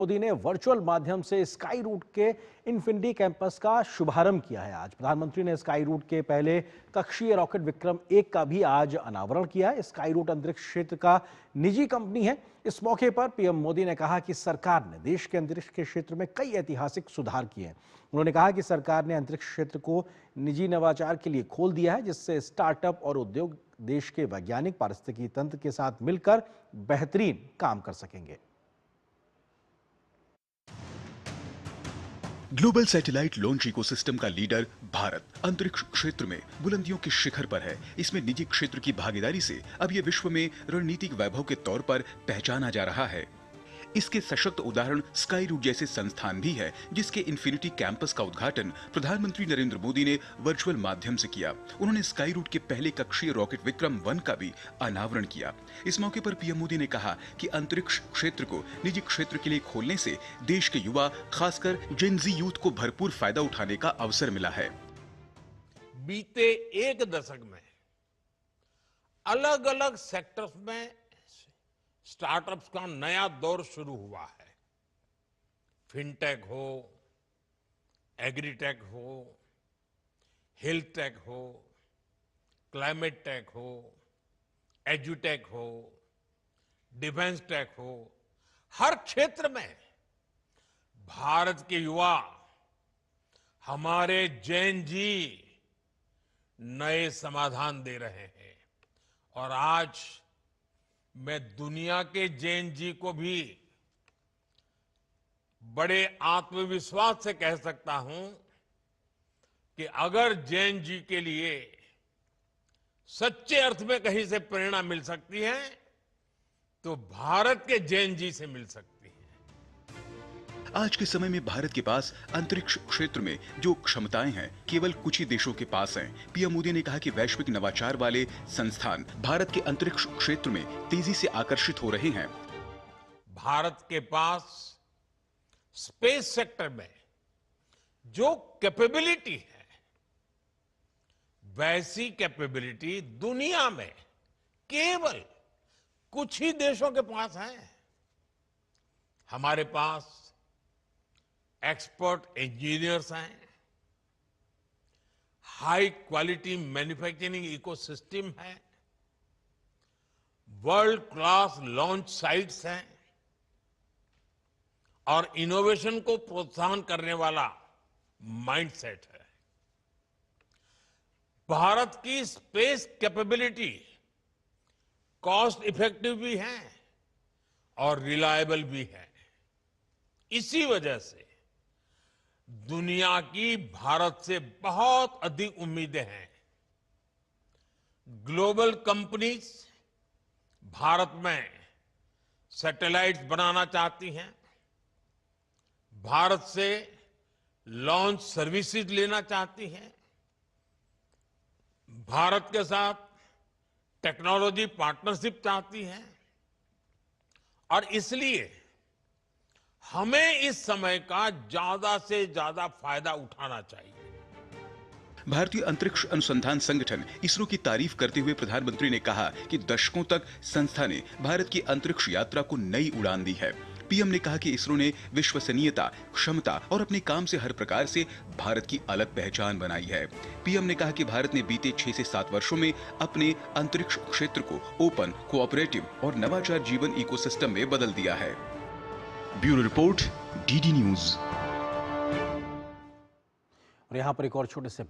मोदी ने वर्चुअल माध्यम से स्काई रूट के इन्फिनिटी कैंपस का शुभारंभ किया है। आज प्रधानमंत्री ने स्काई रूट के पहले कक्षीय रॉकेट विक्रम-1 का भी आज अनावरण किया है। स्काई रूट अंतरिक्ष क्षेत्र का निजी कंपनी है। इस मौके पर पीएम मोदी ने कहा कि सरकार ने देश के अंतरिक्ष के क्षेत्र में कई ऐतिहासिक सुधार किए हैं। उन्होंने कहा कि सरकार ने अंतरिक्ष क्षेत्र को निजी नवाचार के लिए खोल दिया है, जिससे स्टार्टअप और उद्योग देश के वैज्ञानिक पारिस्थितिकी तंत्र के साथ मिलकर बेहतरीन काम कर सकेंगे। ग्लोबल सैटेलाइट लॉन्च इकोसिस्टम का लीडर भारत अंतरिक्ष क्षेत्र में बुलंदियों के शिखर पर है। इसमें निजी क्षेत्र की भागीदारी से अब ये विश्व में रणनीतिक वैभव के तौर पर पहचाना जा रहा है। इसके सशक्त उदाहरण स्काई रूट जैसे संस्थान भी है, जिसके इन्फिनिटी कैंपस का उद्घाटन प्रधानमंत्री नरेंद्र मोदी ने वर्चुअल माध्यम से किया। उन्होंने स्काई रूट के पहले कक्षीय रॉकेट विक्रम-1 का भी अनावरण किया। इस मौके पर पीएम मोदी ने कहा कि अंतरिक्ष क्षेत्र को निजी क्षेत्र के लिए खोलने से देश के युवा, खासकर जेन ज़ी यूथ को भरपूर फायदा उठाने का अवसर मिला है। बीते एक दशक में अलग अलग सेक्टर्स में स्टार्टअप्स का नया दौर शुरू हुआ है। फिनटेक हो, एग्रीटेक हो, हेल्थ टेक हो, क्लाइमेट टेक हो, एजुटेक हो, डिफेंस टेक हो, हर क्षेत्र में भारत के युवा, हमारे जैन जी नए समाधान दे रहे हैं। और आज मैं दुनिया के जैन जी को भी बड़े आत्मविश्वास से कह सकता हूं कि अगर जैन जी के लिए सच्चे अर्थ में कहीं से प्रेरणा मिल सकती है तो भारत के जैन जी से मिल सकती है। आज के समय में भारत के पास अंतरिक्ष क्षेत्र में जो क्षमताएं हैं, केवल कुछ ही देशों के पास हैं। पीएम मोदी ने कहा कि वैश्विक नवाचार वाले संस्थान भारत के अंतरिक्ष क्षेत्र में तेजी से आकर्षित हो रहे हैं। भारत के पास स्पेस सेक्टर में जो कैपेबिलिटी है, वैसी कैपेबिलिटी दुनिया में केवल कुछ ही देशों के पास है। हमारे पास एक्सपर्ट इंजीनियर्स हैं, हाई क्वालिटी मैन्युफैक्चरिंग इकोसिस्टम है, वर्ल्ड क्लास लॉन्च साइट्स हैं और इनोवेशन को प्रोत्साहन करने वाला माइंडसेट है। भारत की स्पेस कैपेबिलिटी कॉस्ट इफेक्टिव भी है और रिलायबल भी है। इसी वजह से दुनिया की भारत से बहुत अधिक उम्मीदें हैं। ग्लोबल कंपनीज भारत में सैटेलाइट्स बनाना चाहती हैं, भारत से लॉन्च सर्विसेज लेना चाहती हैं, भारत के साथ टेक्नोलॉजी पार्टनरशिप चाहती हैं। और इसलिए हमें इस समय का ज्यादा से ज्यादा फायदा उठाना चाहिए। भारतीय अंतरिक्ष अनुसंधान संगठन इसरो की तारीफ करते हुए प्रधानमंत्री ने कहा कि दशकों तक संस्था ने भारत की अंतरिक्ष यात्रा को नई उड़ान दी है। पीएम ने कहा कि इसरो ने विश्वसनीयता, क्षमता और अपने काम से हर प्रकार से भारत की अलग पहचान बनाई है। पीएम ने कहा कि भारत ने बीते 6 से 7 वर्षों में अपने अंतरिक्ष क्षेत्र को ओपन, कोऑपरेटिव और नवाचार जीवन इकोसिस्टम में बदल दिया है। Bureau report, DD news. और यहाँ पर एक और छोटे से